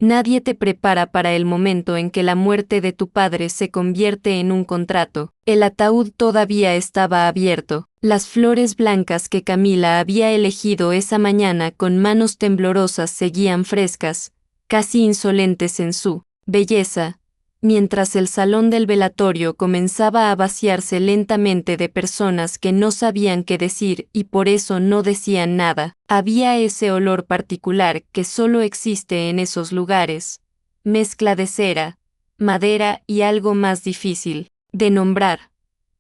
Nadie te prepara para el momento en que la muerte de tu padre se convierte en un contrato. El ataúd todavía estaba abierto. Las flores blancas que Camila había elegido esa mañana con manos temblorosas seguían frescas, casi insolentes en su belleza, mientras el salón del velatorio comenzaba a vaciarse lentamente de personas que no sabían qué decir y por eso no decían nada. Había ese olor particular que solo existe en esos lugares, mezcla de cera, madera y algo más difícil de nombrar.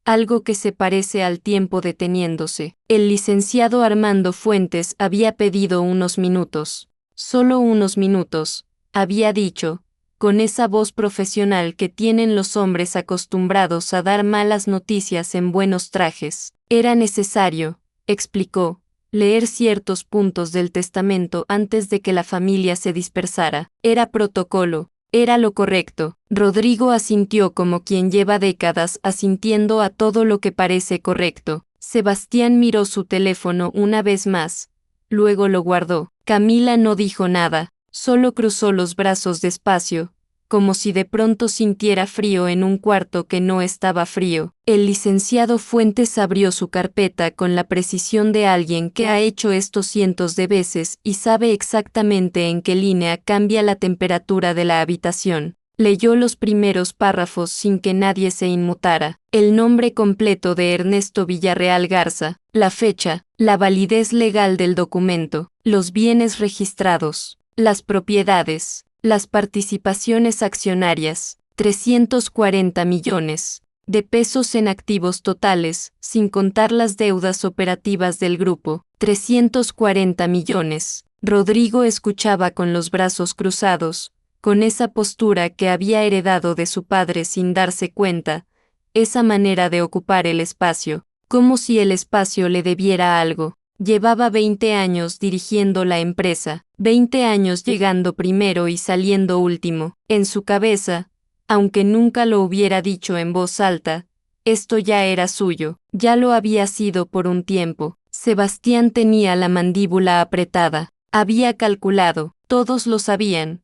Algo que se parece al tiempo deteniéndose. El licenciado Armando Fuentes había pedido unos minutos. Solo unos minutos, había dicho, con esa voz profesional que tienen los hombres acostumbrados a dar malas noticias en buenos trajes. Era necesario, explicó, leer ciertos puntos del testamento antes de que la familia se dispersara. Era protocolo. Era lo correcto. Rodrigo asintió como quien lleva décadas asintiendo a todo lo que parece correcto. Sebastián miró su teléfono una vez más. Luego lo guardó. Camila no dijo nada, solo cruzó los brazos despacio, como si de pronto sintiera frío en un cuarto que no estaba frío. El licenciado Fuentes abrió su carpeta con la precisión de alguien que ha hecho esto cientos de veces y sabe exactamente en qué línea cambia la temperatura de la habitación. Leyó los primeros párrafos sin que nadie se inmutara. El nombre completo de Ernesto Villarreal Garza, la fecha, la validez legal del documento, los bienes registrados, las propiedades, las participaciones accionarias, 340 millones de pesos en activos totales, sin contar las deudas operativas del grupo, 340 millones. Rodrigo escuchaba con los brazos cruzados, con esa postura que había heredado de su padre sin darse cuenta, esa manera de ocupar el espacio, como si el espacio le debiera algo. Llevaba 20 años dirigiendo la empresa, 20 años llegando primero y saliendo último. En su cabeza, aunque nunca lo hubiera dicho en voz alta, esto ya era suyo, ya lo había sido por un tiempo. Sebastián tenía la mandíbula apretada, había calculado, todos lo sabían.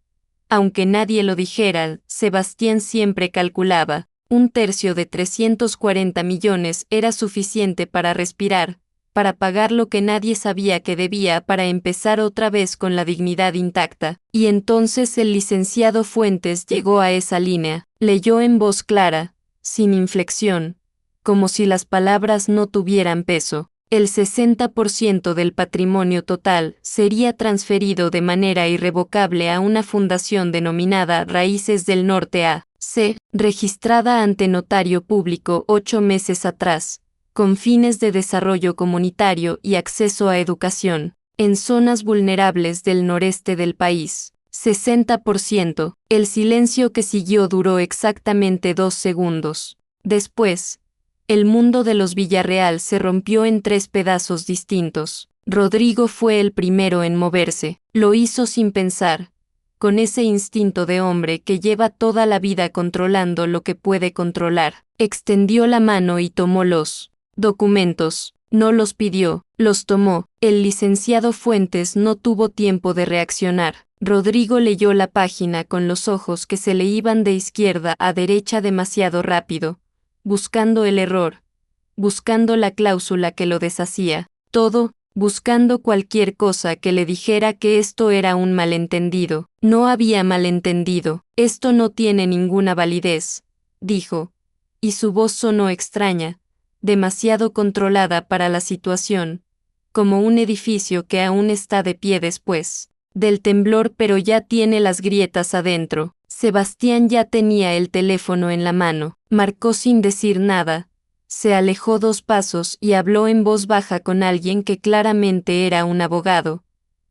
Aunque nadie lo dijera, Sebastián siempre calculaba. 1/3 de 340 millones era suficiente para respirar, para pagar lo que nadie sabía que debía para empezar otra vez con la dignidad intacta. Y entonces el licenciado Fuentes llegó a esa línea, leyó en voz clara, sin inflexión, como si las palabras no tuvieran peso. El 60% del patrimonio total sería transferido de manera irrevocable a una fundación denominada Raíces del Norte A.C., registrada ante notario público 8 meses atrás, con fines de desarrollo comunitario y acceso a educación, en zonas vulnerables del noreste del país. 60%. El silencio que siguió duró exactamente 2 segundos. Después, el mundo de los Villarreal se rompió en 3 pedazos distintos. Rodrigo fue el primero en moverse. Lo hizo sin pensar, con ese instinto de hombre que lleva toda la vida controlando lo que puede controlar. Extendió la mano y tomó los documentos. No los pidió, los tomó. El licenciado Fuentes no tuvo tiempo de reaccionar. Rodrigo leyó la página con los ojos que se le iban de izquierda a derecha demasiado rápido, buscando el error, buscando la cláusula que lo deshacía, todo, buscando cualquier cosa que le dijera que esto era un malentendido. No había malentendido, esto no tiene ninguna validez, dijo, y su voz sonó extraña, demasiado controlada para la situación, como un edificio que aún está de pie después del temblor pero ya tiene las grietas adentro. Sebastián ya tenía el teléfono en la mano, marcó sin decir nada, se alejó 2 pasos y habló en voz baja con alguien que claramente era un abogado,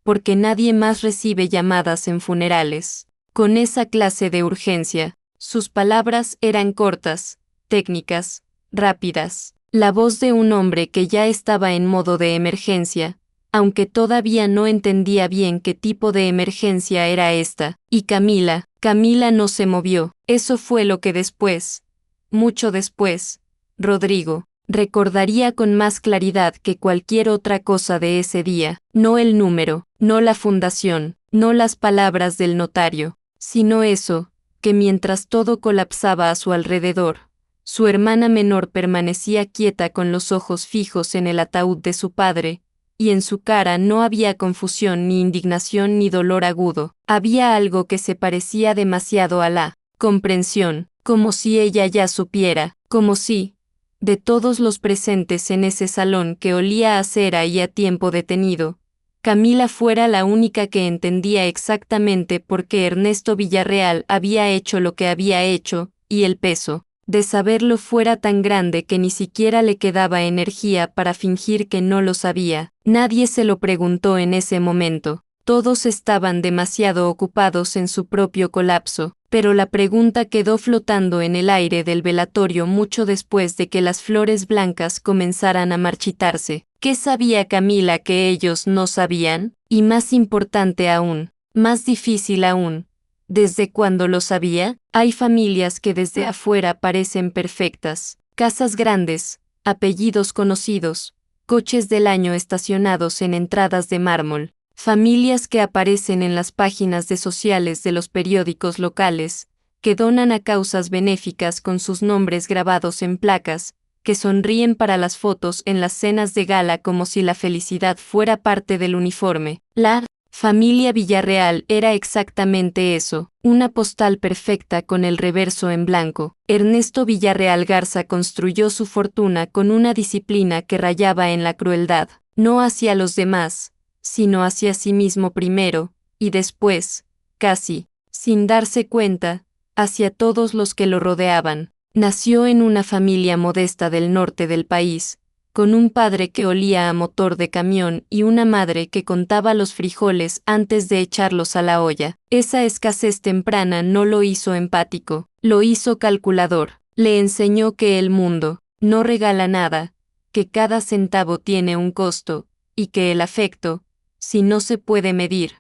porque nadie más recibe llamadas en funerales con esa clase de urgencia. Sus palabras eran cortas, técnicas, rápidas, la voz de un hombre que ya estaba en modo de emergencia, aunque todavía no entendía bien qué tipo de emergencia era esta. Y Camila no se movió. Eso fue lo que después, mucho después, Rodrigo recordaría con más claridad que cualquier otra cosa de ese día. No el número, no la fundación, no las palabras del notario, sino eso, que mientras todo colapsaba a su alrededor, su hermana menor permanecía quieta con los ojos fijos en el ataúd de su padre, y en su cara no había confusión ni indignación ni dolor agudo, había algo que se parecía demasiado a la comprensión, como si ella ya supiera, como si, de todos los presentes en ese salón que olía a cera y a tiempo detenido, Camila fuera la única que entendía exactamente por qué Ernesto Villarreal había hecho lo que había hecho, y el peso de saberlo fuera tan grande que ni siquiera le quedaba energía para fingir que no lo sabía. Nadie se lo preguntó en ese momento. Todos estaban demasiado ocupados en su propio colapso, pero la pregunta quedó flotando en el aire del velatorio mucho después de que las flores blancas comenzaran a marchitarse. ¿Qué sabía Camila que ellos no sabían? Y más importante aún, más difícil aún, ¿desde cuándo lo sabía? Hay familias que desde afuera parecen perfectas, casas grandes, apellidos conocidos, coches del año estacionados en entradas de mármol, familias que aparecen en las páginas de sociales de los periódicos locales, que donan a causas benéficas con sus nombres grabados en placas, que sonríen para las fotos en las cenas de gala como si la felicidad fuera parte del uniforme. La familia Villarreal era exactamente eso, una postal perfecta con el reverso en blanco. Ernesto Villarreal Garza construyó su fortuna con una disciplina que rayaba en la crueldad, no hacia los demás, sino hacia sí mismo primero, y después, casi, sin darse cuenta, hacia todos los que lo rodeaban. Nació en una familia modesta del norte del país, con un padre que olía a motor de camión y una madre que contaba los frijoles antes de echarlos a la olla. Esa escasez temprana no lo hizo empático, lo hizo calculador. Le enseñó que el mundo no regala nada, que cada centavo tiene un costo, y que el afecto, si no se puede medir,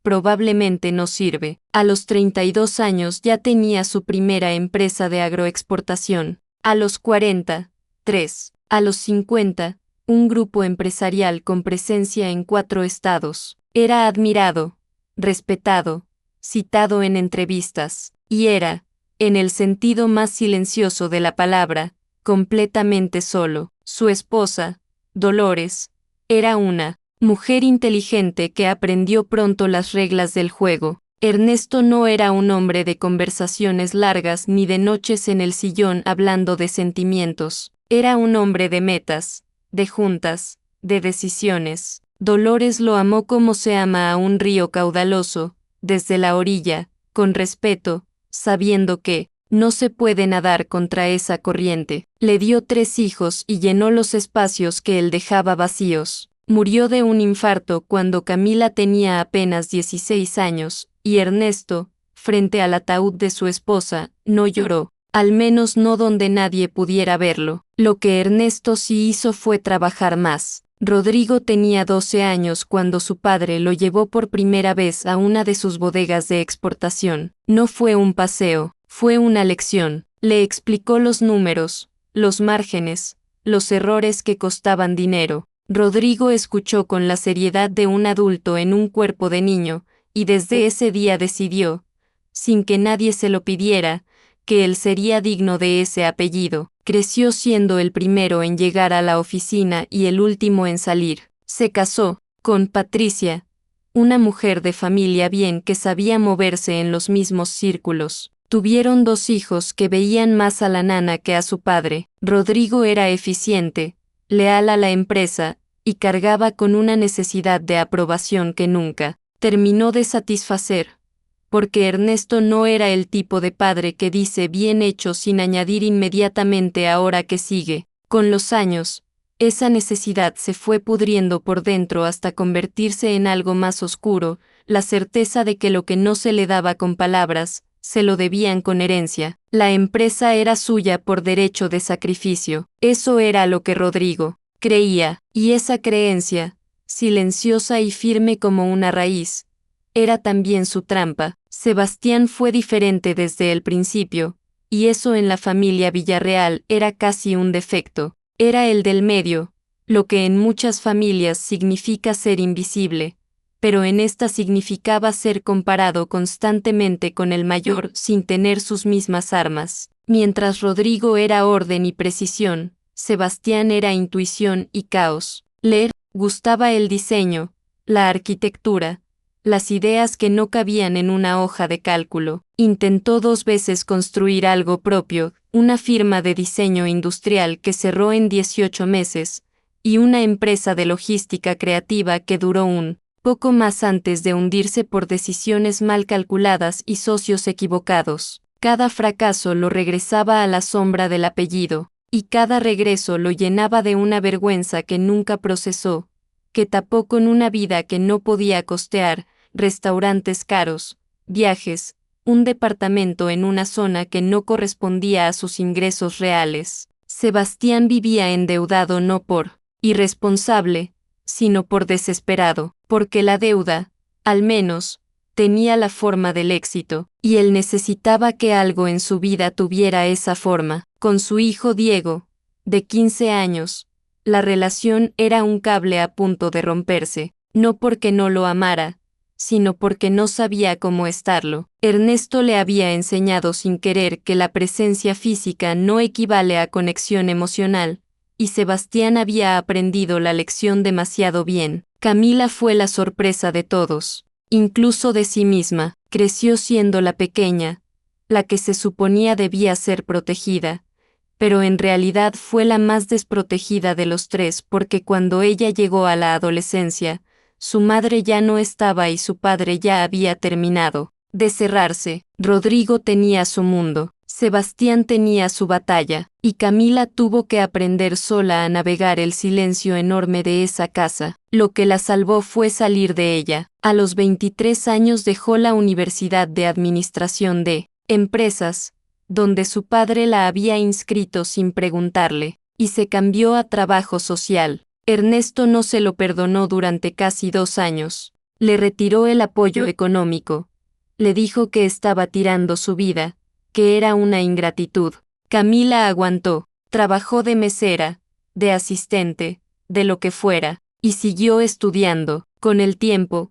probablemente no sirve. A los 32 años ya tenía su primera empresa de agroexportación. A los 43, a los 50, un grupo empresarial con presencia en 4 estados. Era admirado, respetado, citado en entrevistas, y era, en el sentido más silencioso de la palabra, completamente solo. Su esposa, Dolores, era una mujer inteligente que aprendió pronto las reglas del juego. Ernesto no era un hombre de conversaciones largas ni de noches en el sillón hablando de sentimientos. Era un hombre de metas, de juntas, de decisiones. Dolores lo amó como se ama a un río caudaloso, desde la orilla, con respeto, sabiendo que no se puede nadar contra esa corriente. Le dio 3 hijos y llenó los espacios que él dejaba vacíos. Murió de un infarto cuando Camila tenía apenas 16 años, y Ernesto, frente al ataúd de su esposa, no lloró, al menos no donde nadie pudiera verlo. Lo que Ernesto sí hizo fue trabajar más. Rodrigo tenía 12 años cuando su padre lo llevó por primera vez a una de sus bodegas de exportación. No fue un paseo, fue una lección. Le explicó los números, los márgenes, los errores que costaban dinero. Rodrigo escuchó con la seriedad de un adulto en un cuerpo de niño, y desde ese día decidió, sin que nadie se lo pidiera, que él sería digno de ese apellido. Creció siendo el primero en llegar a la oficina y el último en salir. Se casó con Patricia, una mujer de familia bien que sabía moverse en los mismos círculos. Tuvieron 2 hijos que veían más a la nana que a su padre. Rodrigo era eficiente, leal a la empresa, y cargaba con una necesidad de aprobación que nunca terminó de satisfacer, porque Ernesto no era el tipo de padre que dice bien hecho sin añadir inmediatamente ahora que sigue. Con los años, esa necesidad se fue pudriendo por dentro hasta convertirse en algo más oscuro, la certeza de que lo que no se le daba con palabras, se lo debían con herencia. La empresa era suya por derecho de sacrificio. Eso era lo que Rodrigo creía, y esa creencia, silenciosa y firme como una raíz, era también su trampa. Sebastián fue diferente desde el principio, y eso en la familia Villarreal era casi un defecto. Era el del medio, lo que en muchas familias significa ser invisible, pero en esta significaba ser comparado constantemente con el mayor sin tener sus mismas armas. Mientras Rodrigo era orden y precisión, Sebastián era intuición y caos. Le gustaba el diseño, la arquitectura, las ideas que no cabían en una hoja de cálculo. Intentó 2 veces construir algo propio, una firma de diseño industrial que cerró en 18 meses, y una empresa de logística creativa que duró un poco más antes de hundirse por decisiones mal calculadas y socios equivocados. Cada fracaso lo regresaba a la sombra del apellido, y cada regreso lo llenaba de una vergüenza que nunca procesó, que tapó con una vida que no podía costear, restaurantes caros, viajes, un departamento en una zona que no correspondía a sus ingresos reales. Sebastián vivía endeudado no por irresponsable, sino por desesperado, porque la deuda, al menos, tenía la forma del éxito, y él necesitaba que algo en su vida tuviera esa forma. Con su hijo Diego, de 15 años, la relación era un cable a punto de romperse, no porque no lo amara, sino porque no sabía cómo estarlo. Ernesto le había enseñado sin querer que la presencia física no equivale a conexión emocional, y Sebastián había aprendido la lección demasiado bien. Camila fue la sorpresa de todos, incluso de sí misma. Creció siendo la pequeña, la que se suponía debía ser protegida, pero en realidad fue la más desprotegida de los tres porque cuando ella llegó a la adolescencia, su madre ya no estaba y su padre ya había terminado de cerrarse. Rodrigo tenía su mundo, Sebastián tenía su batalla, y Camila tuvo que aprender sola a navegar el silencio enorme de esa casa. Lo que la salvó fue salir de ella. A los 23 años dejó la Universidad de Administración de Empresas, donde su padre la había inscrito sin preguntarle, y se cambió a trabajo social. Ernesto no se lo perdonó durante casi 2 años. Le retiró el apoyo económico. Le dijo que estaba tirando su vida, que era una ingratitud. Camila aguantó, trabajó de mesera, de asistente, de lo que fuera, y siguió estudiando. Con el tiempo,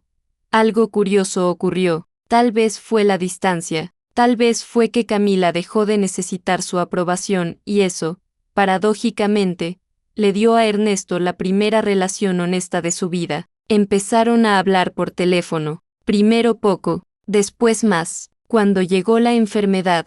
algo curioso ocurrió. Tal vez fue la distancia, tal vez fue que Camila dejó de necesitar su aprobación y eso, paradójicamente, le dio a Ernesto la primera relación honesta de su vida. Empezaron a hablar por teléfono, primero poco, después más. Cuando llegó la enfermedad,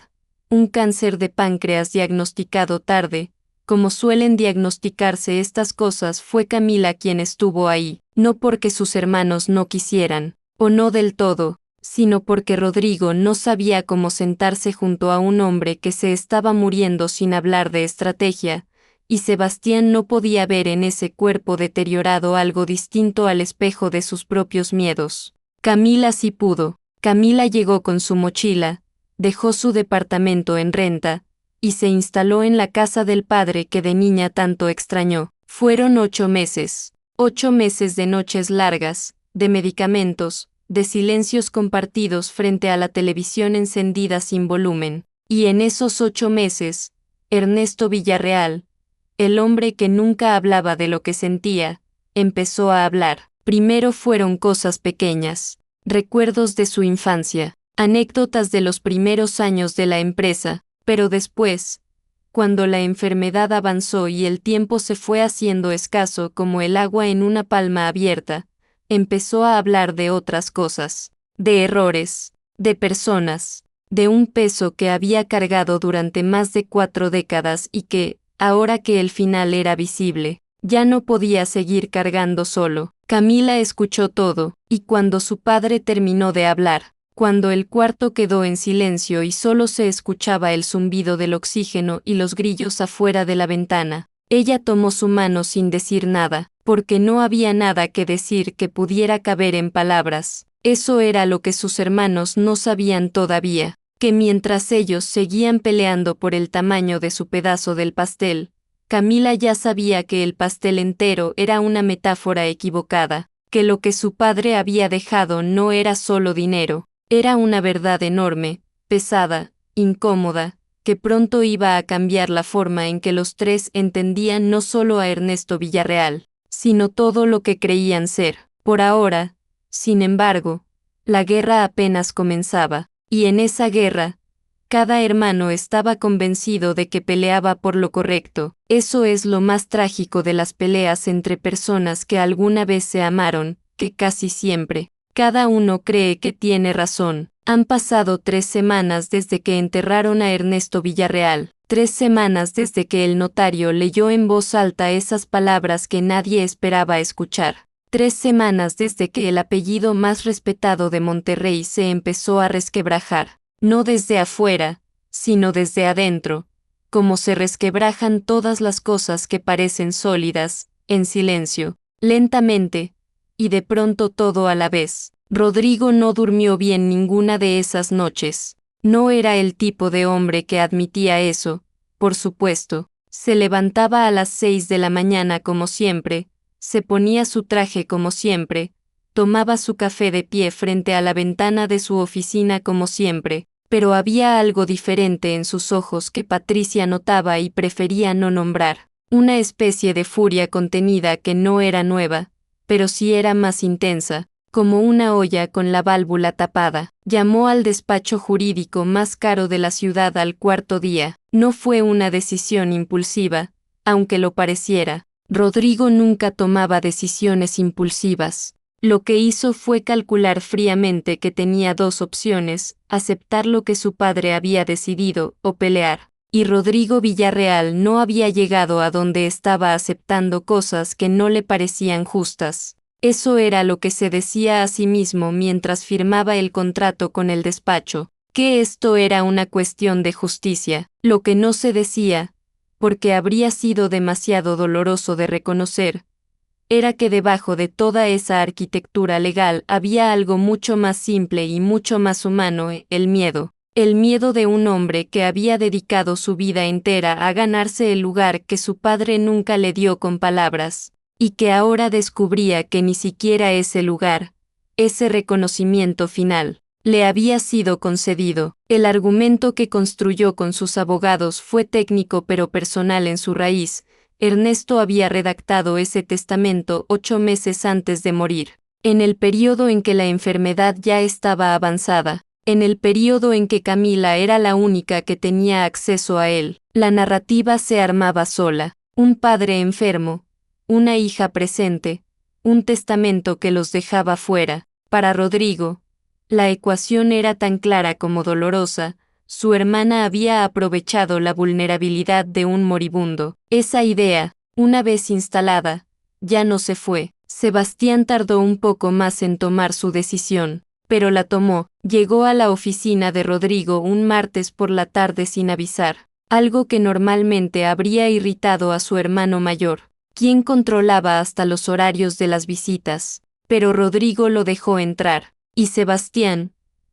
un cáncer de páncreas diagnosticado tarde, como suelen diagnosticarse estas cosas, fue Camila quien estuvo ahí, no porque sus hermanos no quisieran, o no del todo, sino porque Rodrigo no sabía cómo sentarse junto a un hombre que se estaba muriendo sin hablar de estrategia, y Sebastián no podía ver en ese cuerpo deteriorado algo distinto al espejo de sus propios miedos. Camila sí pudo. Camila llegó con su mochila, dejó su departamento en renta, y se instaló en la casa del padre que de niña tanto extrañó. Fueron 8 meses. 8 meses de noches largas, de medicamentos, de silencios compartidos frente a la televisión encendida sin volumen. Y en esos 8 meses, Ernesto Villarreal, el hombre que nunca hablaba de lo que sentía, empezó a hablar. Primero fueron cosas pequeñas, recuerdos de su infancia, anécdotas de los primeros años de la empresa, pero después, cuando la enfermedad avanzó y el tiempo se fue haciendo escaso como el agua en una palma abierta, empezó a hablar de otras cosas, de errores, de personas, de un peso que había cargado durante más de 4 décadas y que, ahora que el final era visible, ya no podía seguir cargando solo. Camila escuchó todo, y cuando su padre terminó de hablar, cuando el cuarto quedó en silencio y solo se escuchaba el zumbido del oxígeno y los grillos afuera de la ventana, ella tomó su mano sin decir nada, porque no había nada que decir que pudiera caber en palabras. Eso era lo que sus hermanos no sabían todavía, que mientras ellos seguían peleando por el tamaño de su pedazo del pastel, Camila ya sabía que el pastel entero era una metáfora equivocada, que lo que su padre había dejado no era solo dinero, era una verdad enorme, pesada, incómoda, que pronto iba a cambiar la forma en que los tres entendían no solo a Ernesto Villarreal, sino todo lo que creían ser. Por ahora, Sin embargo, la guerra apenas comenzaba, y en esa guerra, cada hermano estaba convencido de que peleaba por lo correcto. Eso es lo más trágico de las peleas entre personas que alguna vez se amaron, que casi siempre, cada uno cree que tiene razón. Han pasado 3 semanas desde que enterraron a Ernesto Villarreal, 3 semanas desde que el notario leyó en voz alta esas palabras que nadie esperaba escuchar. 3 semanas desde que el apellido más respetado de Monterrey se empezó a resquebrajar, no desde afuera, sino desde adentro, como se resquebrajan todas las cosas que parecen sólidas, en silencio, lentamente, y de pronto todo a la vez. Rodrigo no durmió bien ninguna de esas noches. No era el tipo de hombre que admitía eso, por supuesto. Se levantaba a las 6 de la mañana como siempre, se ponía su traje como siempre, tomaba su café de pie frente a la ventana de su oficina como siempre, pero había algo diferente en sus ojos que Patricia notaba y prefería no nombrar. Una especie de furia contenida que no era nueva, pero sí era más intensa, como una olla con la válvula tapada. Llamó al despacho jurídico más caro de la ciudad al cuarto día. No fue una decisión impulsiva, aunque lo pareciera. Rodrigo nunca tomaba decisiones impulsivas. Lo que hizo fue calcular fríamente que tenía 2 opciones, aceptar lo que su padre había decidido o pelear. Y Rodrigo Villarreal no había llegado a donde estaba aceptando cosas que no le parecían justas. Eso era lo que se decía a sí mismo mientras firmaba el contrato con el despacho, que esto era una cuestión de justicia. Lo que no se decía, porque habría sido demasiado doloroso de reconocer, era que debajo de toda esa arquitectura legal había algo mucho más simple y mucho más humano, el miedo. El miedo de un hombre que había dedicado su vida entera a ganarse el lugar que su padre nunca le dio con palabras, y que ahora descubría que ni siquiera ese lugar, ese reconocimiento final, le había sido concedido. El argumento que construyó con sus abogados fue técnico pero personal en su raíz. Ernesto había redactado ese testamento 8 meses antes de morir, en el periodo en que la enfermedad ya estaba avanzada, en el periodo en que Camila era la única que tenía acceso a él. La narrativa se armaba sola: un padre enfermo, una hija presente, un testamento que los dejaba fuera. Para Rodrigo, la ecuación era tan clara como dolorosa. Su hermana había aprovechado la vulnerabilidad de un moribundo. Esa idea, una vez instalada, ya no se fue. Sebastián tardó un poco más en tomar su decisión, pero la tomó. Llegó a la oficina de Rodrigo un martes por la tarde sin avisar, algo que normalmente habría irritado a su hermano mayor, quien controlaba hasta los horarios de las visitas, pero Rodrigo lo dejó entrar, y Sebastián,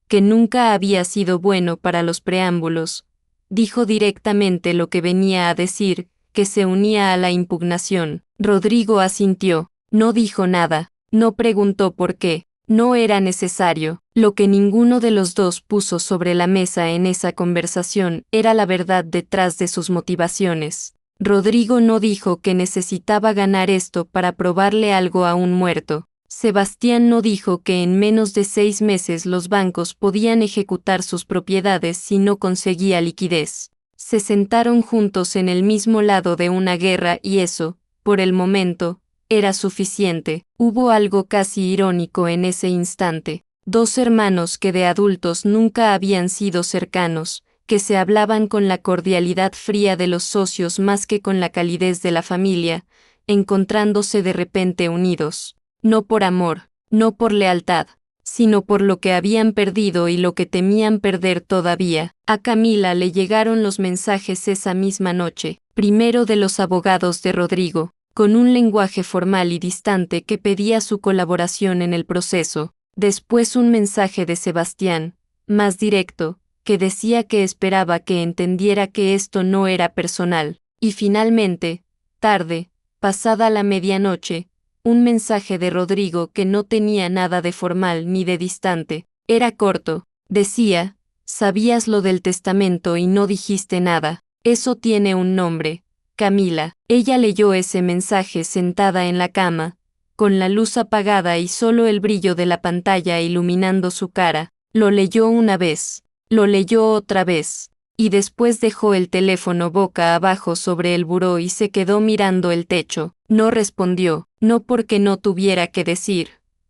que nunca había sido bueno para los preámbulos, dijo directamente lo que venía a decir, que se unía a la impugnación. Rodrigo asintió, no dijo nada, no preguntó por qué, no era necesario. Lo que ninguno de los dos puso sobre la mesa en esa conversación era la verdad detrás de sus motivaciones. Rodrigo no dijo que necesitaba ganar esto para probarle algo a un muerto. Sebastián no dijo que en menos de 6 meses los bancos podían ejecutar sus propiedades si no conseguía liquidez. Se sentaron juntos en el mismo lado de una guerra y eso, por el momento, era suficiente. Hubo algo casi irónico en ese instante. 2 hermanos que de adultos nunca habían sido cercanos, que se hablaban con la cordialidad fría de los socios más que con la calidez de la familia, encontrándose de repente unidos. No por amor, no por lealtad, sino por lo que habían perdido y lo que temían perder todavía. A Camila le llegaron los mensajes esa misma noche, primero de los abogados de Rodrigo, con un lenguaje formal y distante que pedía su colaboración en el proceso, después un mensaje de Sebastián, más directo, que decía que esperaba que entendiera que esto no era personal, y finalmente, tarde, pasada la medianoche, un mensaje de Rodrigo que no tenía nada de formal ni de distante. Era corto. Decía: sabías lo del testamento y no dijiste nada. Eso tiene un nombre. Camila. Ella leyó ese mensaje sentada en la cama, con la luz apagada y solo el brillo de la pantalla iluminando su cara. Lo leyó una vez, lo leyó otra vez, y después dejó el teléfono boca abajo sobre el buró y se quedó mirando el techo. No respondió, no porque no tuviera que decir,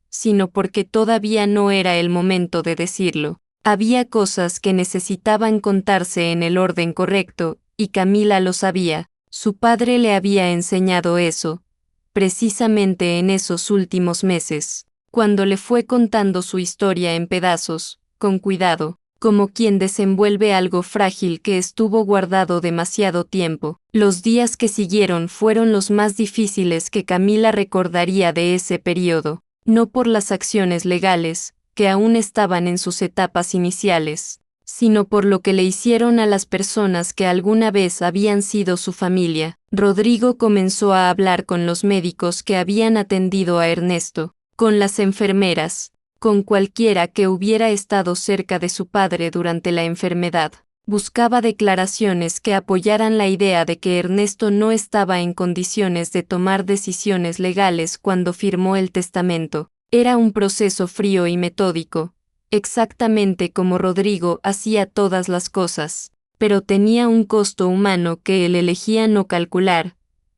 sino porque todavía no era el momento de decirlo. Había cosas que necesitaban contarse en el orden correcto, y Camila lo sabía. Su padre le había enseñado eso, precisamente en esos últimos meses, cuando le fue contando su historia en pedazos, con cuidado, como quien desenvuelve algo frágil que estuvo guardado demasiado tiempo. Los días que siguieron fueron los más difíciles que Camila recordaría de ese periodo, no por las acciones legales, que aún estaban en sus etapas iniciales, sino por lo que le hicieron a las personas que alguna vez habían sido su familia. Rodrigo comenzó a hablar con los médicos que habían atendido a Ernesto, con las enfermeras, con cualquiera que hubiera estado cerca de su padre durante la enfermedad. Buscaba declaraciones que apoyaran la idea de que Ernesto no estaba en condiciones de tomar decisiones legales cuando firmó el testamento. Era un proceso frío y metódico, exactamente como Rodrigo hacía todas las cosas, pero tenía un costo humano que él elegía no calcular.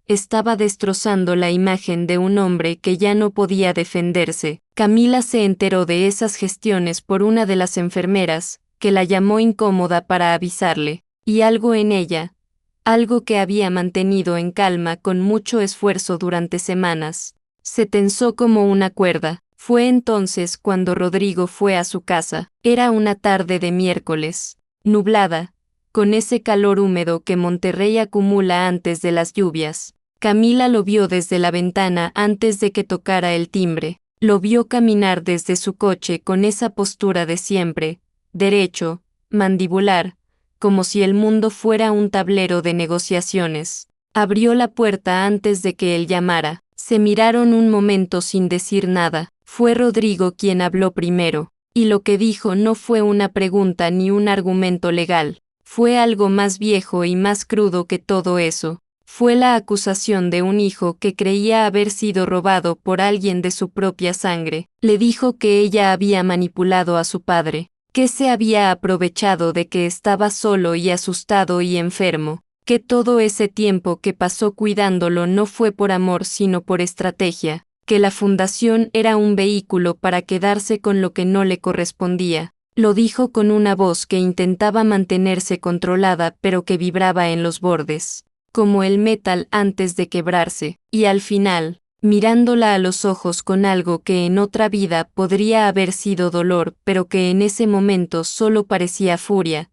Estaba destrozando la imagen de un hombre que ya no podía defenderse. Camila se enteró de esas gestiones por una de las enfermeras, que la llamó incómoda para avisarle, y algo en ella, algo que había mantenido en calma con mucho esfuerzo durante semanas, se tensó como una cuerda. Fue entonces cuando Rodrigo fue a su casa. Era una tarde de miércoles, nublada, con ese calor húmedo que Monterrey acumula antes de las lluvias. Camila lo vio desde la ventana antes de que tocara el timbre. Lo vio caminar desde su coche con esa postura de siempre, derecho, mandibular, como si el mundo fuera un tablero de negociaciones. Abrió la puerta antes de que él llamara. Se miraron un momento sin decir nada. Fue Rodrigo quien habló primero, y lo que dijo no fue una pregunta ni un argumento legal. Fue algo más viejo y más crudo que todo eso. Fue la acusación de un hijo que creía haber sido robado por alguien de su propia sangre. Le dijo que ella había manipulado a su padre, que se había aprovechado de que estaba solo y asustado y enfermo, que todo ese tiempo que pasó cuidándolo no fue por amor sino por estrategia, que la fundación era un vehículo para quedarse con lo que no le correspondía. Lo dijo con una voz que intentaba mantenerse controlada pero que vibraba en los bordes, como el metal antes de quebrarse, y al final, mirándola a los ojos con algo que en otra vida podría haber sido dolor pero que en ese momento solo parecía furia,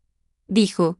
dijo: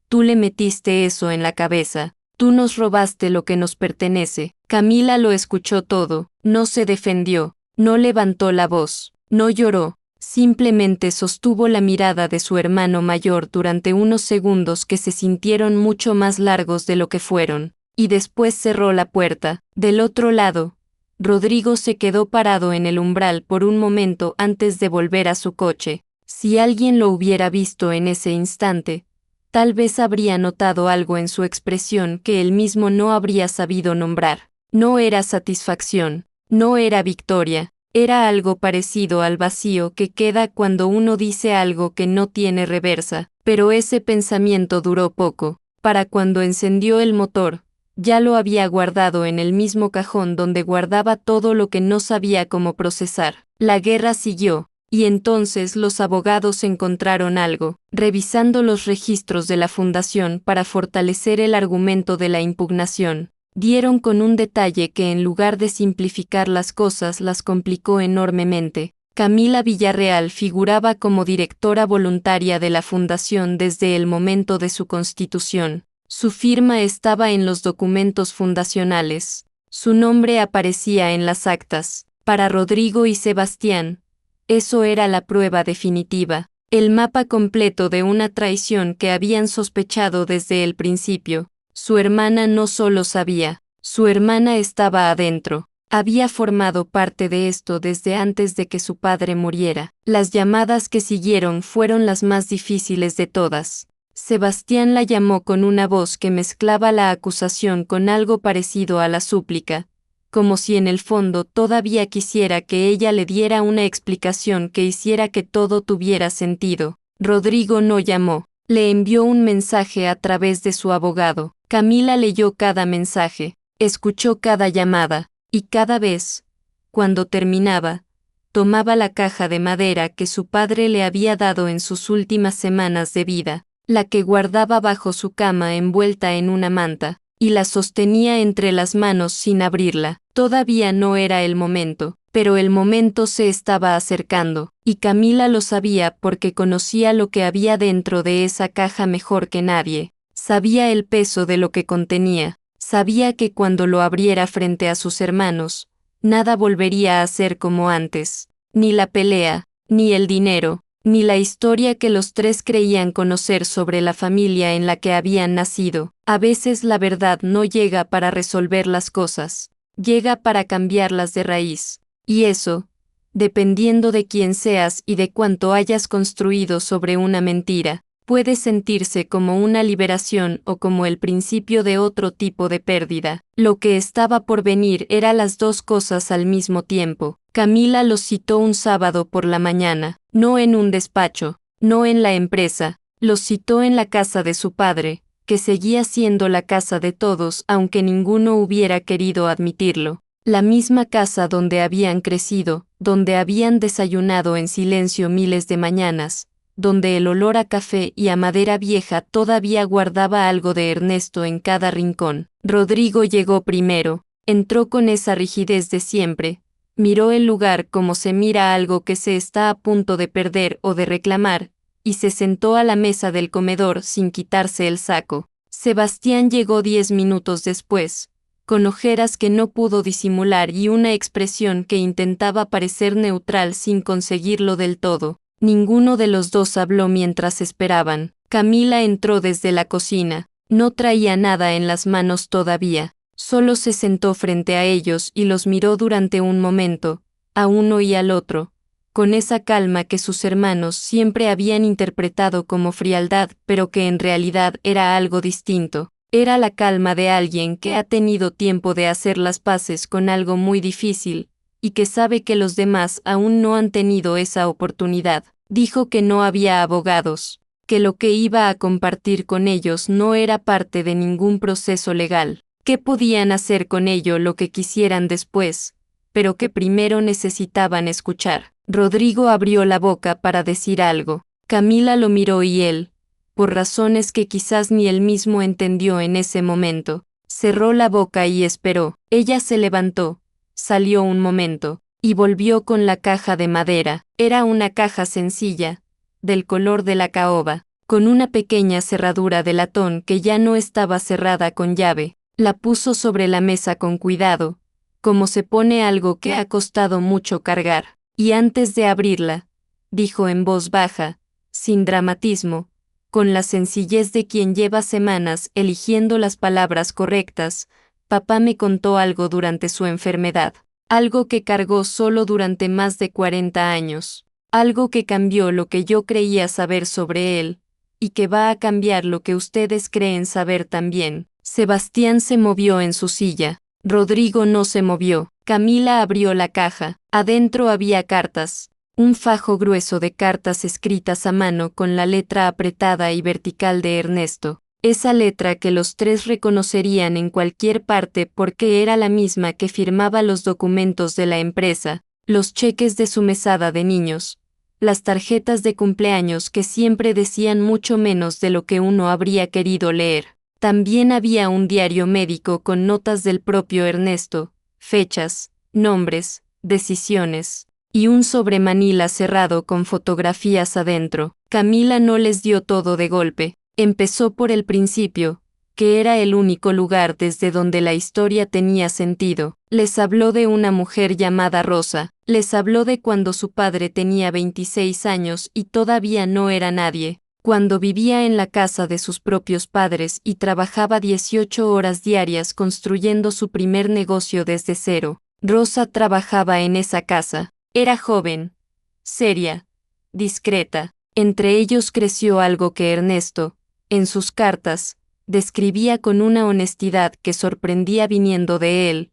«Tú le metiste eso en la cabeza, tú nos robaste lo que nos pertenece». Camila lo escuchó todo, no se defendió, no levantó la voz, no lloró, simplemente sostuvo la mirada de su hermano mayor durante unos segundos que se sintieron mucho más largos de lo que fueron, y después cerró la puerta. Del otro lado, Rodrigo se quedó parado en el umbral por un momento antes de volver a su coche. Si alguien lo hubiera visto en ese instante, tal vez habría notado algo en su expresión que él mismo no habría sabido nombrar. No era satisfacción, no era victoria, era algo parecido al vacío que queda cuando uno dice algo que no tiene reversa, pero ese pensamiento duró poco. Para cuando encendió el motor, ya lo había guardado en el mismo cajón donde guardaba todo lo que no sabía cómo procesar. La guerra siguió, y entonces los abogados encontraron algo, revisando los registros de la fundación para fortalecer el argumento de la impugnación. Dieron con un detalle que en lugar de simplificar las cosas las complicó enormemente. Camila Villarreal figuraba como directora voluntaria de la fundación desde el momento de su constitución. Su firma estaba en los documentos fundacionales. Su nombre aparecía en las actas. Para Rodrigo y Sebastián, eso era la prueba definitiva, el mapa completo de una traición que habían sospechado desde el principio. Su hermana no solo sabía, su hermana estaba adentro. Había formado parte de esto desde antes de que su padre muriera. Las llamadas que siguieron fueron las más difíciles de todas. Sebastián la llamó con una voz que mezclaba la acusación con algo parecido a la súplica. como si en el fondo todavía quisiera que ella le diera una explicación que hiciera que todo tuviera sentido. Rodrigo no llamó. Le envió un mensaje a través de su abogado. Camila leyó cada mensaje, escuchó cada llamada, y cada vez, cuando terminaba, tomaba la caja de madera que su padre le había dado en sus últimas semanas de vida, la que guardaba bajo su cama envuelta en una manta, y la sostenía entre las manos sin abrirla. Todavía no era el momento, pero el momento se estaba acercando, y Camila lo sabía porque conocía lo que había dentro de esa caja mejor que nadie. Sabía el peso de lo que contenía, sabía que cuando lo abriera frente a sus hermanos, nada volvería a ser como antes, ni la pelea, ni el dinero, ni la historia que los tres creían conocer sobre la familia en la que habían nacido. A veces la verdad no llega para resolver las cosas, llega para cambiarlas de raíz. Y eso, dependiendo de quién seas y de cuánto hayas construido sobre una mentira, puede sentirse como una liberación o como el principio de otro tipo de pérdida. Lo que estaba por venir era las dos cosas al mismo tiempo. Camila los citó un sábado por la mañana, no en un despacho, no en la empresa, los citó en la casa de su padre, que seguía siendo la casa de todos aunque ninguno hubiera querido admitirlo. La misma casa donde habían crecido, donde habían desayunado en silencio miles de mañanas, donde el olor a café y a madera vieja todavía guardaba algo de Ernesto en cada rincón. Rodrigo llegó primero, entró con esa rigidez de siempre, miró el lugar como se mira algo que se está a punto de perder o de reclamar, y se sentó a la mesa del comedor sin quitarse el saco. Sebastián llegó 10 minutos después, con ojeras que no pudo disimular y una expresión que intentaba parecer neutral sin conseguirlo del todo. Ninguno de los dos habló mientras esperaban. Camila entró desde la cocina. No traía nada en las manos todavía. Solo se sentó frente a ellos y los miró durante un momento, a uno y al otro, con esa calma que sus hermanos siempre habían interpretado como frialdad, pero que en realidad era algo distinto. Era la calma de alguien que ha tenido tiempo de hacer las paces con algo muy difícil, y que sabe que los demás aún no han tenido esa oportunidad. Dijo que no había abogados, que lo que iba a compartir con ellos no era parte de ningún proceso legal, que podían hacer con ello lo que quisieran después, pero que primero necesitaban escuchar. Rodrigo abrió la boca para decir algo. Camila lo miró y él, por razones que quizás ni él mismo entendió en ese momento, cerró la boca y esperó. Ella se levantó, salió un momento, y volvió con la caja de madera. Era una caja sencilla, del color de la caoba, con una pequeña cerradura de latón que ya no estaba cerrada con llave. La puso sobre la mesa con cuidado, como se pone algo que ha costado mucho cargar, y antes de abrirla, dijo en voz baja, sin dramatismo, con la sencillez de quien lleva semanas eligiendo las palabras correctas: papá me contó algo durante su enfermedad, algo que cargó solo durante más de 40 años, algo que cambió lo que yo creía saber sobre él, y que va a cambiar lo que ustedes creen saber también. Sebastián se movió en su silla. Rodrigo no se movió. Camila abrió la caja. Adentro había cartas. Un fajo grueso de cartas escritas a mano con la letra apretada y vertical de Ernesto. Esa letra que los tres reconocerían en cualquier parte porque era la misma que firmaba los documentos de la empresa, los cheques de su mesada de niños, las tarjetas de cumpleaños que siempre decían mucho menos de lo que uno habría querido leer. También había un diario médico con notas del propio Ernesto, fechas, nombres, decisiones, y un sobremanila cerrado con fotografías adentro. Camila no les dio todo de golpe. Empezó por el principio, que era el único lugar desde donde la historia tenía sentido. Les habló de una mujer llamada Rosa, les habló de cuando su padre tenía 26 años y todavía no era nadie, cuando vivía en la casa de sus propios padres y trabajaba 18 horas diarias construyendo su primer negocio desde cero. Rosa trabajaba en esa casa. Era joven, seria, discreta. Entre ellos creció algo que Ernesto, en sus cartas, describía con una honestidad que sorprendía viniendo de él.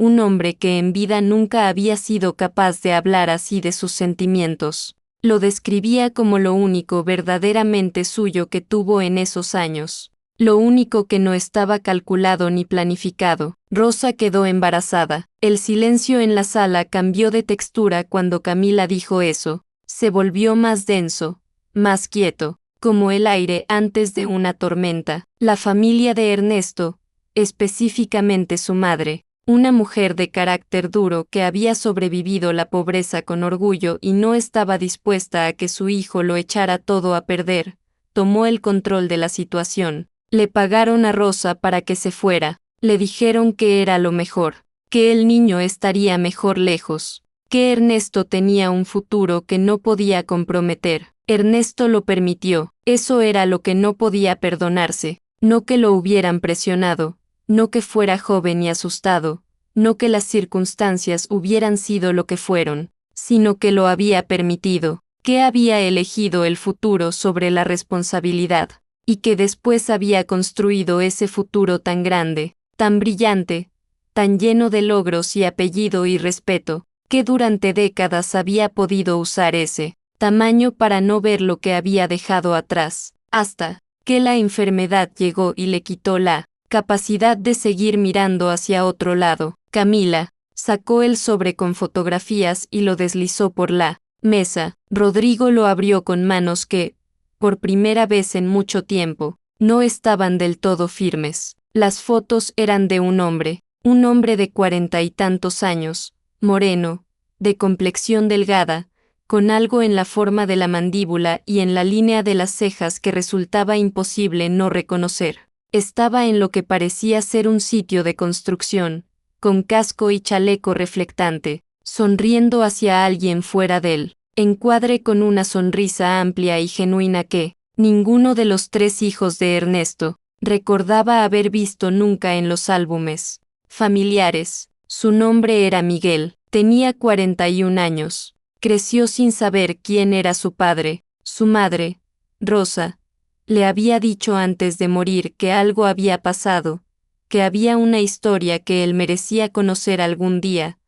un hombre que en vida nunca había sido capaz de hablar así de sus sentimientos. Lo describía como lo único verdaderamente suyo que tuvo en esos años. Lo único que no estaba calculado ni planificado. Rosa quedó embarazada. El silencio en la sala cambió de textura cuando Camila dijo eso. Se volvió más denso, más quieto, como el aire antes de una tormenta. La familia de Ernesto, específicamente su madre, una mujer de carácter duro que había sobrevivido la pobreza con orgullo y no estaba dispuesta a que su hijo lo echara todo a perder, tomó el control de la situación. Le pagaron a Rosa para que se fuera, le dijeron que era lo mejor, que el niño estaría mejor lejos, que Ernesto tenía un futuro que no podía comprometer. Ernesto lo permitió, eso era lo que no podía perdonarse, no que lo hubieran presionado, no que fuera joven y asustado, no que las circunstancias hubieran sido lo que fueron, sino que lo había permitido, que había elegido el futuro sobre la responsabilidad, y que después había construido ese futuro tan grande, tan brillante, tan lleno de logros y apellido y respeto, que durante décadas había podido usar ese tamaño para no ver lo que había dejado atrás, hasta que la enfermedad llegó y le quitó la capacidad de seguir mirando hacia otro lado. Camila sacó el sobre con fotografías y lo deslizó por la mesa. Rodrigo lo abrió con manos que, por primera vez en mucho tiempo, no estaban del todo firmes. Las fotos eran de un hombre de 40 y tantos años, moreno, de complexión delgada, con algo en la forma de la mandíbula y en la línea de las cejas que resultaba imposible no reconocer. Estaba en lo que parecía ser un sitio de construcción, con casco y chaleco reflectante, sonriendo hacia alguien fuera del encuadre con una sonrisa amplia y genuina que ninguno de los tres hijos de Ernesto recordaba haber visto nunca en los álbumes familiares. Su nombre era Miguel, tenía 41 años, creció sin saber quién era su padre. Su madre, Rosa, le había dicho antes de morir que algo había pasado, que había una historia que él merecía conocer algún día,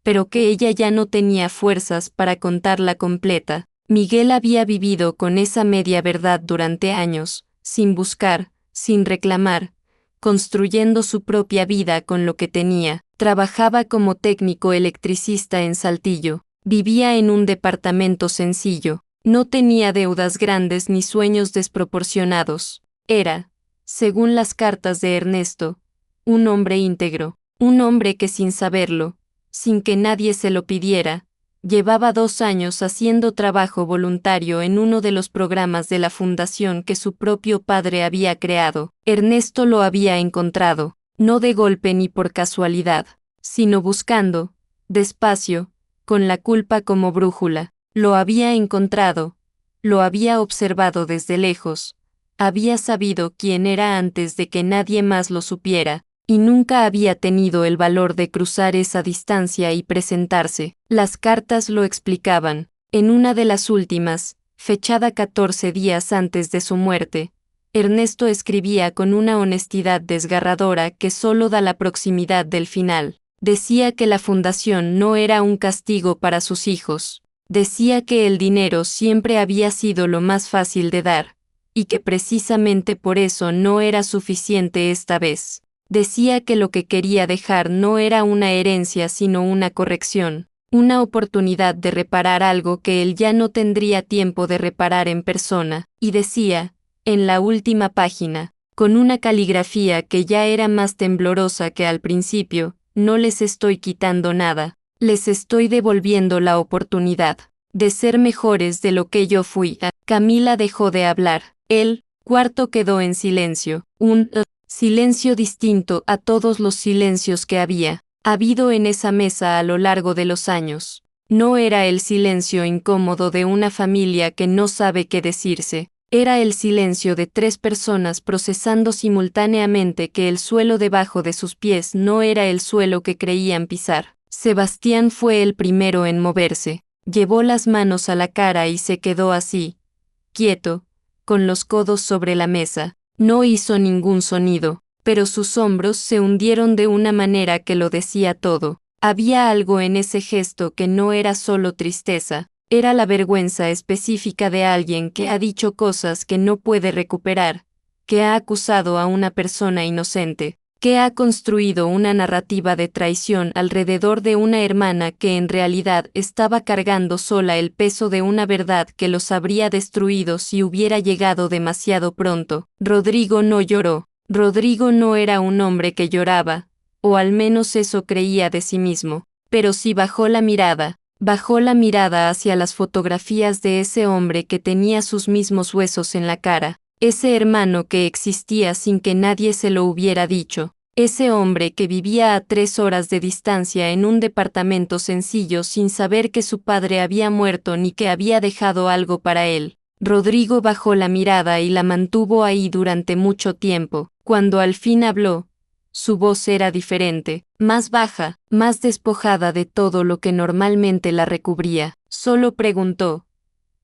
pero que ella ya no tenía fuerzas para contarla completa. Miguel había vivido con esa media verdad durante años, sin buscar, sin reclamar, construyendo su propia vida con lo que tenía. Trabajaba como técnico electricista en Saltillo, vivía en un departamento sencillo, no tenía deudas grandes ni sueños desproporcionados. Era, según las cartas de Ernesto, un hombre íntegro, un hombre que sin saberlo, sin que nadie se lo pidiera, llevaba 2 años haciendo trabajo voluntario en uno de los programas de la fundación que su propio padre había creado. Ernesto lo había encontrado, no de golpe ni por casualidad, sino buscando, despacio, con la culpa como brújula. Lo había encontrado, lo había observado desde lejos, había sabido quién era antes de que nadie más lo supiera, y nunca había tenido el valor de cruzar esa distancia y presentarse. Las cartas lo explicaban. En una de las últimas, fechada 14 días antes de su muerte, Ernesto escribía con una honestidad desgarradora que solo da la proximidad del final. Decía que la fundación no era un castigo para sus hijos. Decía que el dinero siempre había sido lo más fácil de dar, y que precisamente por eso no era suficiente esta vez. Decía que lo que quería dejar no era una herencia sino una corrección, una oportunidad de reparar algo que él ya no tendría tiempo de reparar en persona, y decía, en la última página, con una caligrafía que ya era más temblorosa que al principio, no les estoy quitando nada, les estoy devolviendo la oportunidad de ser mejores de lo que yo fui. Camila dejó de hablar. El cuarto quedó en silencio, un silencio distinto a todos los silencios que había habido en esa mesa a lo largo de los años. No era el silencio incómodo de una familia que no sabe qué decirse. Era el silencio de 3 personas procesando simultáneamente que el suelo debajo de sus pies no era el suelo que creían pisar. Sebastián fue el primero en moverse. Llevó las manos a la cara y se quedó así, quieto, con los codos sobre la mesa. No hizo ningún sonido, pero sus hombros se hundieron de una manera que lo decía todo. Había algo en ese gesto que no era solo tristeza, era la vergüenza específica de alguien que ha dicho cosas que no puede recuperar, que ha acusado a una persona inocente, que ha construido una narrativa de traición alrededor de una hermana que en realidad estaba cargando sola el peso de una verdad que los habría destruido si hubiera llegado demasiado pronto. Rodrigo no lloró. Rodrigo no era un hombre que lloraba, o al menos eso creía de sí mismo, pero sí bajó la mirada hacia las fotografías de ese hombre que tenía sus mismos huesos en la cara, ese hermano que existía sin que nadie se lo hubiera dicho, ese hombre que vivía a 3 horas de distancia en un departamento sencillo sin saber que su padre había muerto ni que había dejado algo para él. Rodrigo bajó la mirada y la mantuvo ahí durante mucho tiempo. Cuando al fin habló, su voz era diferente, más baja, más despojada de todo lo que normalmente la recubría. Solo preguntó: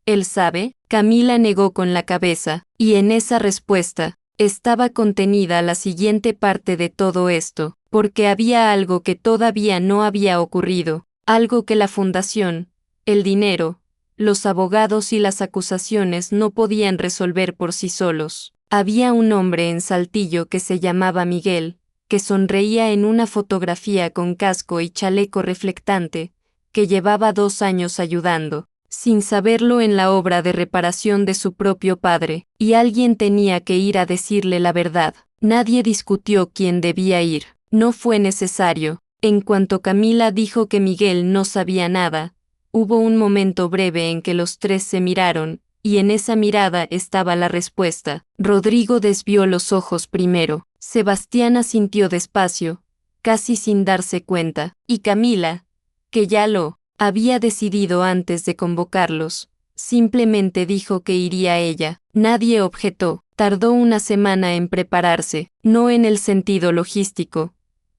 ¿él sabe? Camila negó con la cabeza, y en esa respuesta estaba contenida la siguiente parte de todo esto, porque había algo que todavía no había ocurrido, algo que la fundación, el dinero, los abogados y las acusaciones no podían resolver por sí solos. Había un hombre en Saltillo que se llamaba Miguel, que sonreía en una fotografía con casco y chaleco reflectante, que llevaba 2 años ayudando, sin saberlo, en la obra de reparación de su propio padre, y alguien tenía que ir a decirle la verdad. Nadie discutió quién debía ir, no fue necesario. En cuanto Camila dijo que Miguel no sabía nada, hubo un momento breve en que los 3 se miraron, y en esa mirada estaba la respuesta. Rodrigo desvió los ojos primero. Sebastián asintió despacio, casi sin darse cuenta, y Camila, que ya lo había decidido antes de convocarlos, simplemente dijo que iría ella. Nadie objetó. Tardó una semana en prepararse, no en el sentido logístico,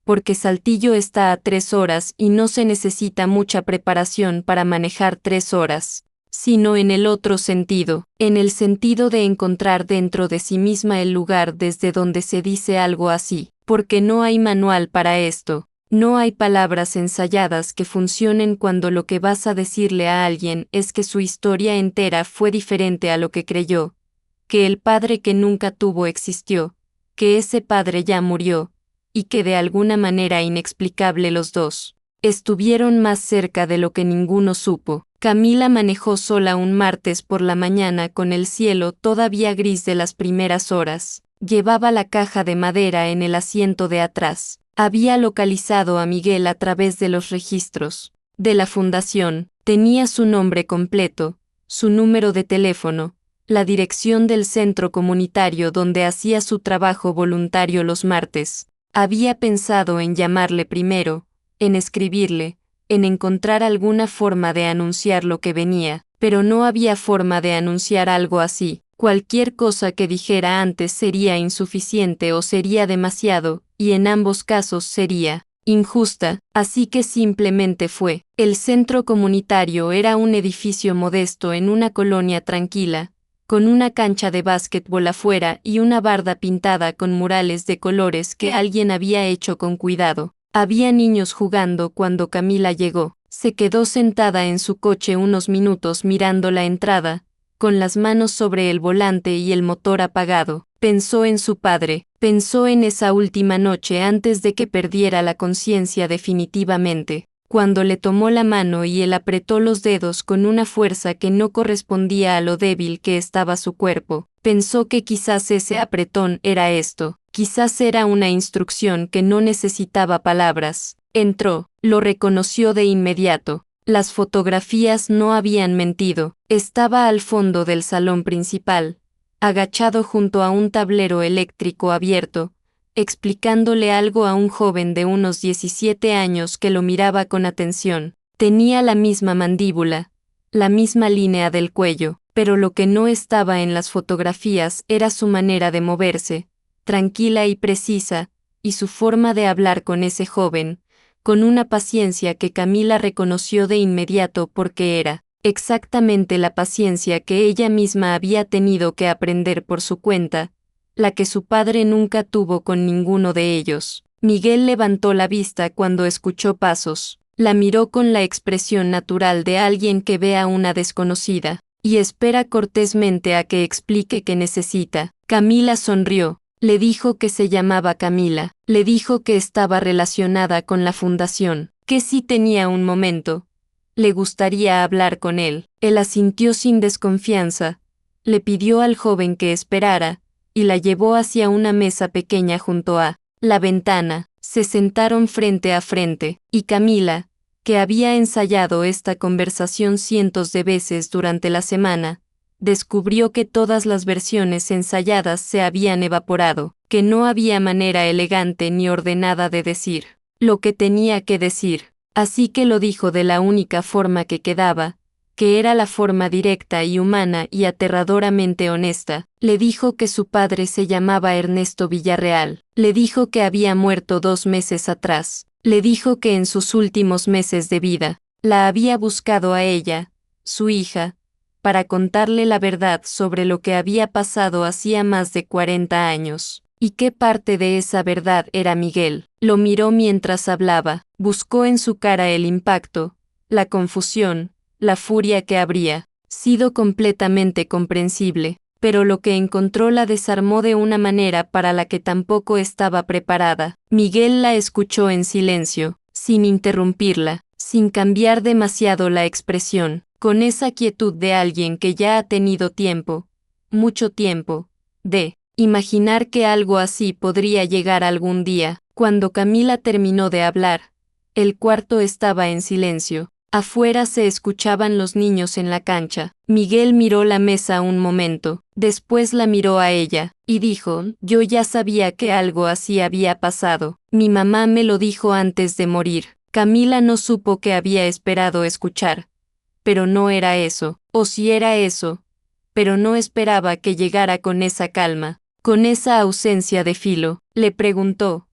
porque Saltillo está a 3 horas y no se necesita mucha preparación para manejar 3 horas, sino en el otro sentido, en el sentido de encontrar dentro de sí misma el lugar desde donde se dice algo así, porque no hay manual para esto, no hay palabras ensayadas que funcionen cuando lo que vas a decirle a alguien es que su historia entera fue diferente a lo que creyó, que el padre que nunca tuvo existió, que ese padre ya murió, y que de alguna manera inexplicable los dos estuvieron más cerca de lo que ninguno supo. Camila manejó sola un martes por la mañana con el cielo todavía gris de las primeras horas. Llevaba la caja de madera en el asiento de atrás. Había localizado a Miguel a través de los registros de la fundación. Tenía su nombre completo, su número de teléfono, la dirección del centro comunitario donde hacía su trabajo voluntario los martes. Había pensado en llamarle primero, en escribirle, en encontrar alguna forma de anunciar lo que venía, pero no había forma de anunciar algo así. Cualquier cosa que dijera antes sería insuficiente o sería demasiado, y en ambos casos sería injusta, así que simplemente fue. El centro comunitario era un edificio modesto en una colonia tranquila, con una cancha de básquetbol afuera y una barda pintada con murales de colores que alguien había hecho con cuidado. Había niños jugando cuando Camila llegó. Se quedó sentada en su coche unos minutos mirando la entrada, con las manos sobre el volante y el motor apagado. Pensó en su padre, pensó en esa última noche antes de que perdiera la conciencia definitivamente, cuando le tomó la mano y él apretó los dedos con una fuerza que no correspondía a lo débil que estaba su cuerpo. Pensó que quizás ese apretón era esto. Quizás era una instrucción que no necesitaba palabras. Entró, lo reconoció de inmediato. Las fotografías no habían mentido. Estaba al fondo del salón principal, agachado junto a un tablero eléctrico abierto, explicándole algo a un joven de unos 17 años que lo miraba con atención. Tenía la misma mandíbula, la misma línea del cuello, pero lo que no estaba en las fotografías era su manera de moverse, tranquila y precisa, y su forma de hablar con ese joven, con una paciencia que Camila reconoció de inmediato porque era exactamente la paciencia que ella misma había tenido que aprender por su cuenta, la que su padre nunca tuvo con ninguno de ellos. Miguel levantó la vista cuando escuchó pasos. La miró con la expresión natural de alguien que ve a una desconocida, y espera cortésmente a que explique qué necesita. Camila sonrió. Le dijo que se llamaba Camila. Le dijo que estaba relacionada con la fundación, que si tenía un momento, le gustaría hablar con él. Él asintió sin desconfianza. Le pidió al joven que esperara, y la llevó hacia una mesa pequeña junto a la ventana. Se sentaron frente a frente, y Camila, que había ensayado esta conversación cientos de veces durante la semana, descubrió que todas las versiones ensayadas se habían evaporado, que no había manera elegante ni ordenada de decir lo que tenía que decir, así que lo dijo de la única forma que quedaba, que era la forma directa y humana y aterradoramente honesta. Le dijo que su padre se llamaba Ernesto Villarreal. Le dijo que había muerto 2 meses atrás. Le dijo que en sus últimos meses de vida, la había buscado a ella, su hija, para contarle la verdad sobre lo que había pasado hacía más de 40 años. ¿Y qué parte de esa verdad era Miguel? Lo miró mientras hablaba, buscó en su cara el impacto, la confusión, la furia que habría sido completamente comprensible, pero lo que encontró la desarmó de una manera para la que tampoco estaba preparada. Miguel la escuchó en silencio, sin interrumpirla, sin cambiar demasiado la expresión, con esa quietud de alguien que ya ha tenido tiempo, mucho tiempo, de imaginar que algo así podría llegar algún día. Cuando Camila terminó de hablar, el cuarto estaba en silencio. Afuera se escuchaban los niños en la cancha. Miguel miró la mesa un momento, después la miró a ella, y dijo, yo ya sabía que algo así había pasado. Mi mamá me lo dijo antes de morir. Camila no supo qué había esperado escuchar. Pero no era eso, o si era eso, pero no esperaba que llegara con esa calma, con esa ausencia de filo. Le preguntó,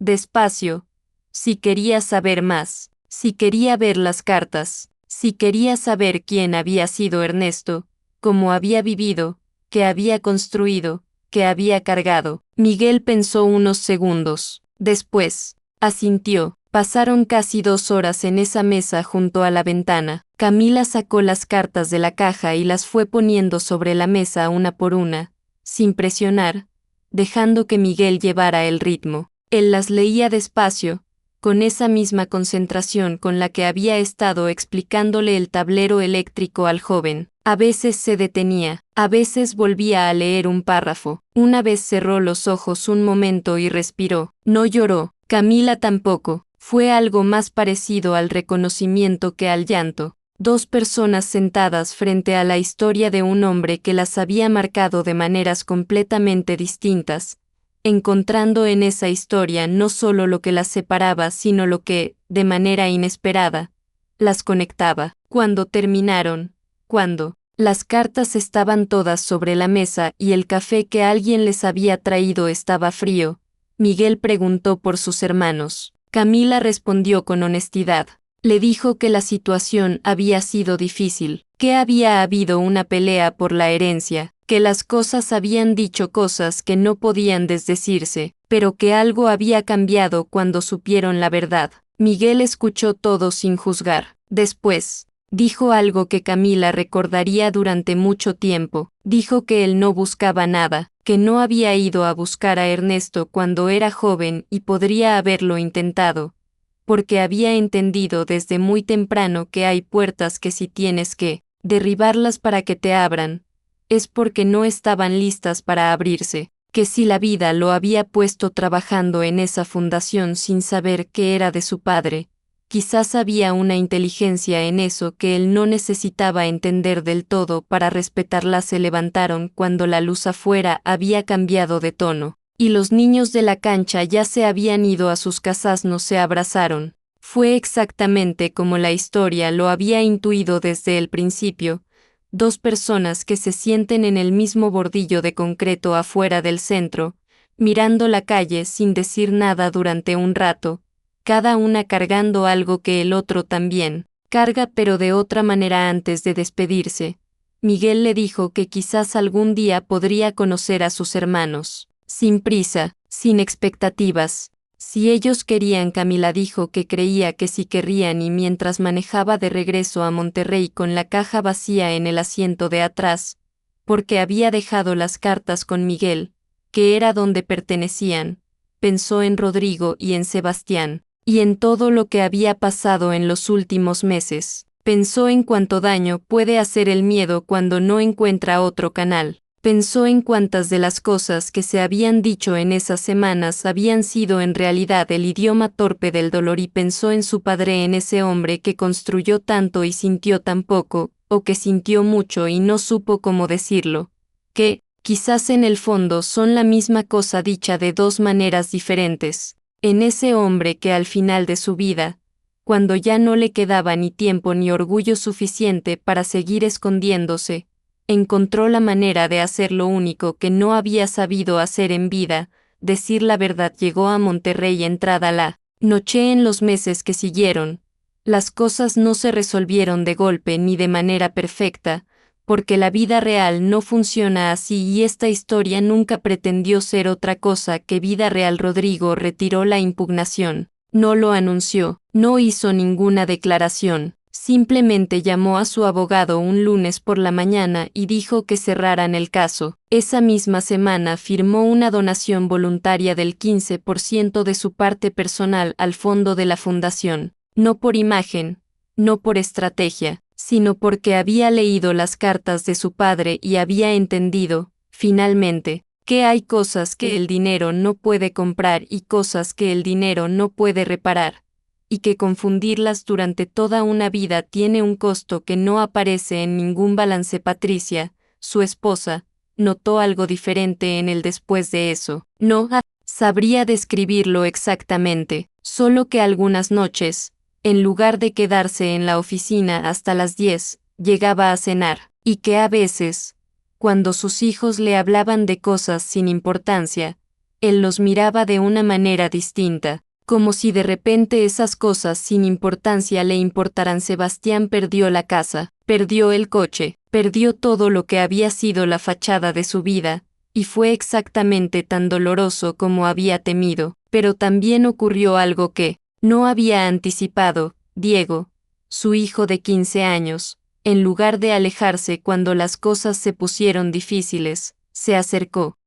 despacio, si quería saber más. Si quería ver las cartas, si quería saber quién había sido Ernesto, cómo había vivido, qué había construido, qué había cargado. Miguel pensó unos segundos. Después, asintió. Pasaron casi 2 horas en esa mesa junto a la ventana. Camila sacó las cartas de la caja y las fue poniendo sobre la mesa una por una, sin presionar, dejando que Miguel llevara el ritmo. Él las leía despacio, con esa misma concentración con la que había estado explicándole el tablero eléctrico al joven. A veces se detenía, a veces volvía a leer un párrafo. Una vez cerró los ojos un momento y respiró. No lloró, Camila tampoco. Fue algo más parecido al reconocimiento que al llanto. 2 personas sentadas frente a la historia de un hombre que las había marcado de maneras completamente distintas, encontrando en esa historia no solo lo que las separaba, sino lo que, de manera inesperada, las conectaba. Cuando terminaron, cuando las cartas estaban todas sobre la mesa y el café que alguien les había traído estaba frío, Miguel preguntó por sus hermanos. Camila respondió con honestidad. Le dijo que la situación había sido difícil, que había habido una pelea por la herencia, que las cosas habían dicho cosas que no podían desdecirse, pero que algo había cambiado cuando supieron la verdad. Miguel escuchó todo sin juzgar. Después, dijo algo que Camila recordaría durante mucho tiempo. Dijo que él no buscaba nada, que no había ido a buscar a Ernesto cuando era joven y podría haberlo intentado, porque había entendido desde muy temprano que hay puertas que si tienes que derribarlas para que te abran, es porque no estaban listas para abrirse, que si la vida lo había puesto trabajando en esa fundación sin saber qué era de su padre, quizás había una inteligencia en eso que él no necesitaba entender del todo para respetarla. Se levantaron cuando la luz afuera había cambiado de tono, y los niños de la cancha ya se habían ido a sus casas. No se abrazaron. Fue exactamente como la historia lo había intuido desde el principio. 2 personas que se sienten en el mismo bordillo de concreto afuera del centro, mirando la calle sin decir nada durante un rato, cada una cargando algo que el otro también carga pero de otra manera. Antes de despedirse, Miguel le dijo que quizás algún día podría conocer a sus hermanos. Sin prisa, sin expectativas. Si ellos querían, Camila dijo que creía que sí querrían, y mientras manejaba de regreso a Monterrey con la caja vacía en el asiento de atrás, porque había dejado las cartas con Miguel, que era donde pertenecían, pensó en Rodrigo y en Sebastián, y en todo lo que había pasado en los últimos meses. Pensó en cuánto daño puede hacer el miedo cuando no encuentra otro canal. Pensó en cuántas de las cosas que se habían dicho en esas semanas habían sido en realidad el idioma torpe del dolor, y pensó en su padre, en ese hombre que construyó tanto y sintió tan poco, o que sintió mucho y no supo cómo decirlo, que, quizás en el fondo son la misma cosa dicha de dos maneras diferentes, en ese hombre que al final de su vida, cuando ya no le quedaba ni tiempo ni orgullo suficiente para seguir escondiéndose, encontró la manera de hacer lo único que no había sabido hacer en vida, decir la verdad. Llegó a Monterrey entrada la noche. En los meses que siguieron, las cosas no se resolvieron de golpe ni de manera perfecta, porque la vida real no funciona así, y esta historia nunca pretendió ser otra cosa que vida real. Rodrigo retiró la impugnación, no lo anunció, no hizo ninguna declaración. Simplemente llamó a su abogado un lunes por la mañana y dijo que cerraran el caso. Esa misma semana firmó una donación voluntaria del 15% de su parte personal al fondo de la fundación, no por imagen, no por estrategia, sino porque había leído las cartas de su padre y había entendido, finalmente, que hay cosas que el dinero no puede comprar y cosas que el dinero no puede reparar, y que confundirlas durante toda una vida tiene un costo que no aparece en ningún balance. Patricia, su esposa, notó algo diferente en él después de eso. No sabría describirlo exactamente, solo que algunas noches, en lugar de quedarse en la oficina hasta las 10, llegaba a cenar, y que a veces, cuando sus hijos le hablaban de cosas sin importancia, él los miraba de una manera distinta, como si de repente esas cosas sin importancia le importaran. Sebastián perdió la casa, perdió el coche, perdió todo lo que había sido la fachada de su vida, y fue exactamente tan doloroso como había temido, pero también ocurrió algo que no había anticipado. Diego, su hijo de 15 años, en lugar de alejarse cuando las cosas se pusieron difíciles, se acercó.